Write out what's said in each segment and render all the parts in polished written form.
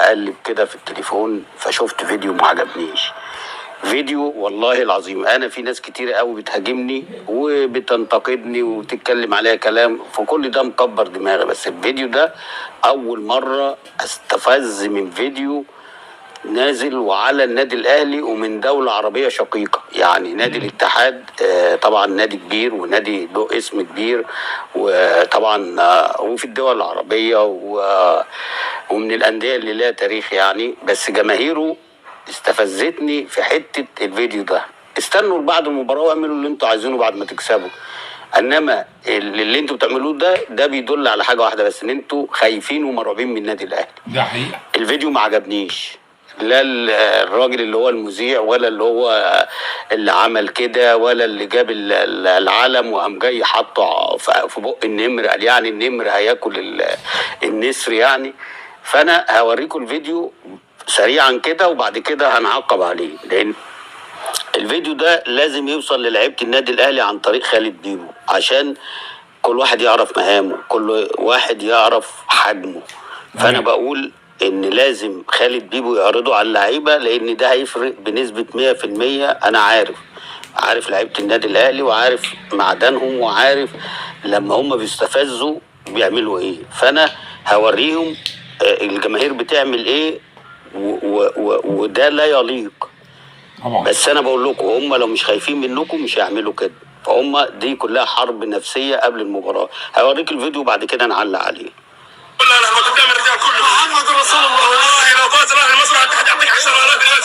بقلب كده في التليفون فشفت فيديو ما عجبنيش. فيديو والله العظيم انا في ناس كتير قوي بتهاجمني وبتنتقدني وتتكلم عليها كلام، فكل ده مكبر دماغي. بس الفيديو ده اول مره استفز من فيديو نازل وعلى النادي الاهلي ومن دوله عربيه شقيقه، يعني نادي الاتحاد طبعا نادي كبير ونادي له اسم كبير، وطبعا وفي الدول العربيه ومن الانديه اللي لها تاريخ يعني. بس جماهيره استفزتني في حته الفيديو ده. استنوا بعد المباراه واعملوا اللي انتوا عايزينه بعد ما تكسبوا، انما اللي انتوا بتعملوه ده بيدل على حاجه واحده بس، ان انتوا خايفين ومرعوبين من النادي الاهلي. ده حقيقه. الفيديو ما عجبنيش، لا الراجل اللي هو المذيع ولا اللي هو اللي عمل كده ولا اللي جاب العلم وقام جاي حاطه في بق النمر، قال يعني النمر هياكل النسر يعني. فانا هوريكم الفيديو سريعا كده وبعد كده هنعقب عليه، لان الفيديو ده لازم يوصل للعيبه النادي الاهلي عن طريق خالد بيبو، عشان كل واحد يعرف مهامه، كل واحد يعرف حجمه. فانا بقول ان لازم خالد بيبو يعرضه على اللعيبه، لان ده هيفرق بنسبه 100%. انا عارف لعيبه النادي الاهلي وعارف معدنهم وعارف لما هم بيستفزوا بيعملوا ايه. فانا هوريهم الجماهير بتعمل ايه وده لا يليق. بس انا بقول لكم هم لو مش خايفين منكم مش هيعملوا كده، فهم دي كلها حرب نفسيه قبل المباراه. هوريك الفيديو بعد كده نعلق عليه. والله احنا قدام الرجال كله محمد رسول الله، والله لو فاز راح المسرح الاتحاد يعطيك 10,000 ريال.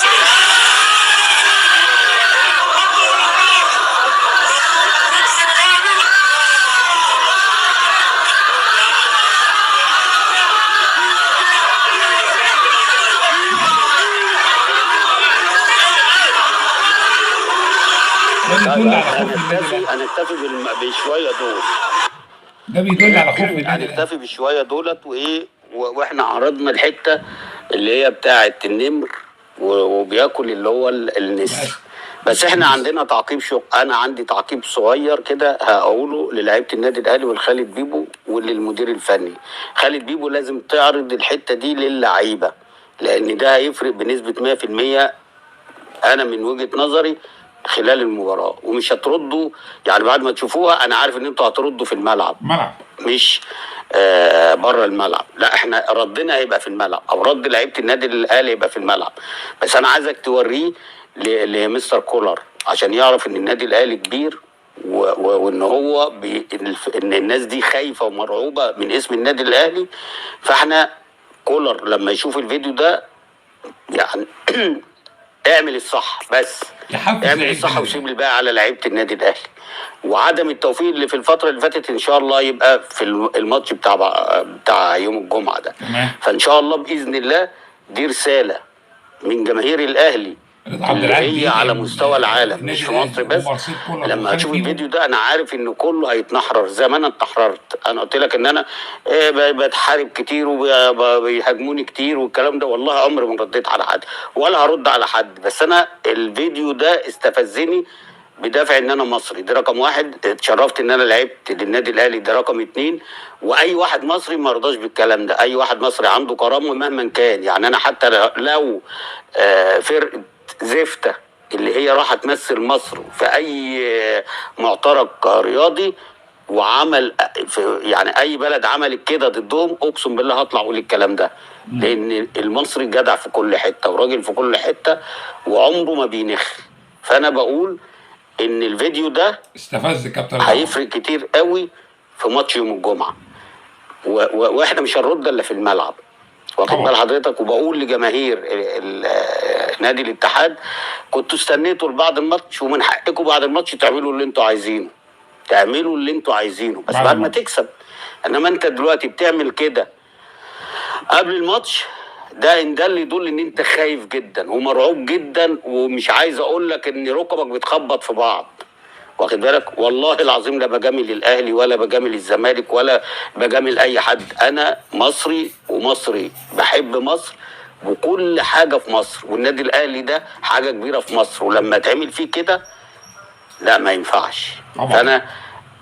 هنكتفي بشويه دول. ده بيدل على خوف النادي. هنكتفي بشويه دولت وايه، واحنا عرضنا الحته اللي هي بتاعه النمر وبياكل اللي هو النسر. بس احنا عندنا تعقيب انا عندي تعقيب صغير كده هقوله للاعيبه النادي الاهلي والخالد بيبو وللمدير الفني. خالد بيبو لازم تعرض الحته دي للعيبه، لان ده هيفرق بنسبه 100% انا من وجهه نظري خلال المباراه. ومش هتردوا يعني بعد ما تشوفوها، انا عارف ان انتوا هتردوا في الملعب مش بره الملعب، لا احنا ردنا هيبقى في الملعب، او رد لعيبه النادي الاهلي هيبقى في الملعب. بس انا عايزك توريه لمستر كولر عشان يعرف ان النادي الاهلي كبير وان هو ان الناس دي خايفه ومرعوبه من اسم النادي الاهلي. فاحنا كولر لما يشوف الفيديو ده يعني اعمل الصح، بس اعمل الصح وسيب الباقي على لعيبه النادي الاهلي. وعدم التوفيق اللي في الفتره اللي فاتت ان شاء الله يبقى في الماتش بتاع يوم الجمعه ده. فان شاء الله باذن الله دي رساله من جماهير الاهلي اللي هي على مستوى العالم مش في مصر بس. لما هتشوف الفيديو ده انا عارف ان كله هيتنحرر زي ما انا اتنحررت. انا قلت لك ان انا بتحارب كتير وبيهاجموني كتير والكلام ده، والله عمري ما رديت على حد ولا هرد على حد. بس انا الفيديو ده استفزني بدافع ان انا مصري، دي رقم واحد. اتشرفت ان انا لعبت للنادي الاهلي، ده رقم 2. واي واحد مصري ما رضاش بالكلام ده، اي واحد مصري عنده كرامه مهما كان. يعني انا حتى لو فرقه زفتة اللي هي راح تمثل مصر في اي معترك رياضي وعمل يعني اي بلد عملت كده ضدهم، اقسم بالله هطلع اقول الكلام ده، لان المصري جدع في كل حته وراجل في كل حته وعمره ما بينخ. فانا بقول ان الفيديو ده استفز كابتن هيفرق كتير قوي في ماتش يوم الجمعه، واحنا مش هنرد الا في الملعب، واخد بال حضرتك. وبقول لجماهير نادي الاتحاد كنتوا استنيتوا لبعد الماتش، ومن حقكم بعد الماتش تعملوا اللي انتوا عايزينه، بس بعد ما تكسب. انما انت دلوقتي بتعمل كده قبل الماتش، ده اللي يدل ان انت خايف جدا ومرعوب جدا، ومش عايز اقول لك ان ركبك بتخبط في بعض، واخد بالك. والله العظيم لا بجامل الاهلي ولا بجامل الزمالك ولا بجامل اي حد. انا مصري ومصري بحب مصر وكل حاجه في مصر، والنادي الاهلي ده حاجه كبيره في مصر، ولما تعمل فيه كده لا ما ينفعش. فانا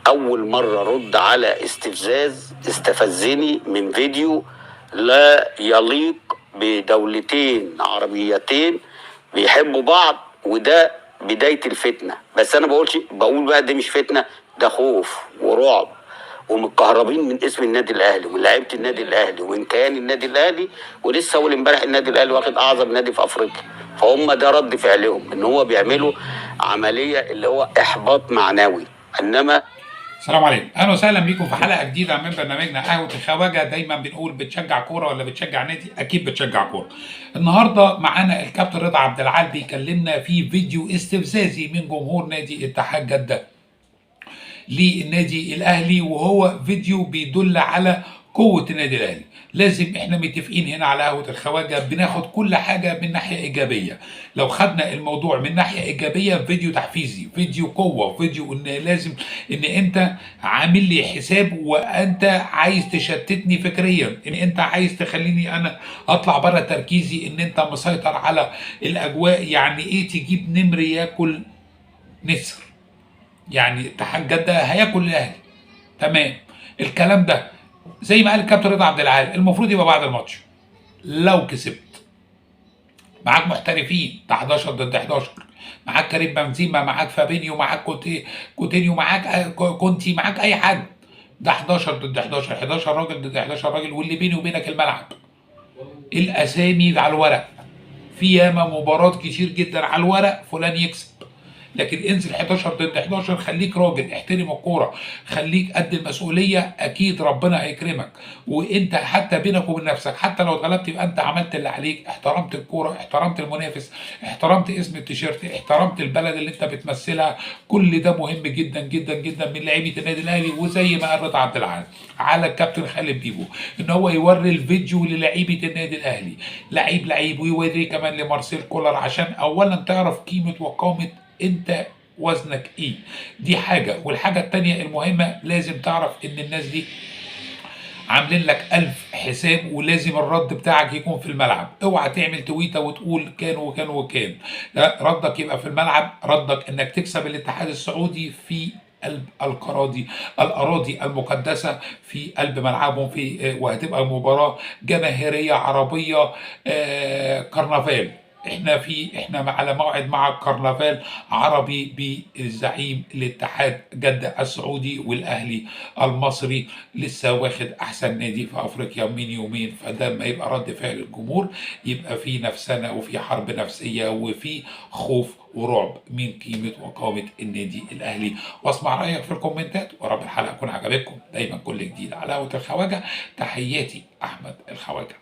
اول مره ارد على استفزاز استفزني من فيديو لا يليق بدولتين عربيتين بيحبوا بعض، وده بداية الفتنة. بس انا بقول بقى دي مش فتنة، ده خوف ورعب، ومتكهربين من اسم النادي الاهلي ومن لعيبه النادي الاهلي ومن كيان النادي الاهلي. ولسه اول امبارح النادي الاهلي واخد اعظم نادي في افريقيا. فهم ده رد فعلهم، ان هو بيعملوا عمليه اللي هو احباط معنوي. انما السلام عليكم، اهلا وسهلا بيكم في حلقه جديده من برنامجنا قهوه الخواجه. دايما بنقول بتشجع كوره ولا بتشجع نادي؟ اكيد بتشجع كوره. النهارده معانا الكابتن رضا عبد العال بيكلمنا في فيديو استفزازي من جمهور نادي اتحاد جده للنادي الاهلي، وهو فيديو بيدل على قوه النادي الاهلي. لازم احنا متفقين هنا على قهوه الخواجه بناخد كل حاجه من ناحيه ايجابيه. لو خدنا الموضوع من ناحيه ايجابيه، فيديو تحفيزي، فيديو قوه، فيديو ان لازم ان انت عامل لي حساب وانت عايز تشتتني فكريا، ان انت عايز تخليني انا اطلع بره تركيزي، ان انت مسيطر على الاجواء. يعني ايه تجيب نمر ياكل نسر؟ يعني اتحاد جده هياكل الاهلي، تمام. الكلام ده زي ما قال الكابتن رضا عبد العال المفروض يبقى بعد الماتش. لو كسبت معاك محترفين، ده 11 ضد 11، معاك كريم بنزيما، معاك فابينيو، معاك كوتينيو، معاك كونتي، معاك اي حد. ده 11 ضد 11، 11 راجل ضد 11 راجل، واللي بيني وبينك الملعب. الاسامي على الورق، في ياما مباراه كتير جدا على الورق فلان يكسب، لكن انزل 11 ضد 11. خليك راجل، احترم الكوره، خليك قد المسؤوليه، اكيد ربنا هيكرمك. وانت حتى بينك وبين نفسك، حتى لو اتغلبت يبقى انت عملت اللي عليك، احترمت الكوره، احترمت المنافس، احترمت اسم التيشيرت، احترمت البلد اللي انت بتمثلها. كل ده مهم جدا جدا جدا من لعيبه النادي الاهلي. وزي ما قال رضا عبد العال على الكابتن خالد بيبو ان هو يوري الفيديو للعيبه النادي الاهلي، لعيب، ويوريه كمان لمارسيل كولر، عشان اولا تعرف قيمه وقامه انت وزنك ايه. دي حاجة. والحاجة التانية المهمة، لازم تعرف ان الناس دي عاملين لك 1000 حساب، ولازم الرد بتاعك يكون في الملعب. اوعى تعمل تويته وتقول كان وكان وكان، لا، ردك يبقى في الملعب. ردك انك تكسب الاتحاد السعودي في قلب الاراضي المقدسه، في قلب ملعبهم، وهتبقى مباراه جماهيريه عربيه، كرنفال. احنا على موعد مع الكرنفال عربي بالزعيم الاتحاد جده السعودي والاهلي المصري لسه واخد احسن نادي في افريقيا من يومين. فده ما يبقى رد فعل الجمهور، يبقى في نفسنا وفي حرب نفسيه وفي خوف ورعب من قيمه وقامه النادي الاهلي. واسمع رايك في الكومنتات، ورب الحلقه تكون عجبتكم. دايما كل جديد على قهوه الخواجه. تحياتي احمد الخواجه.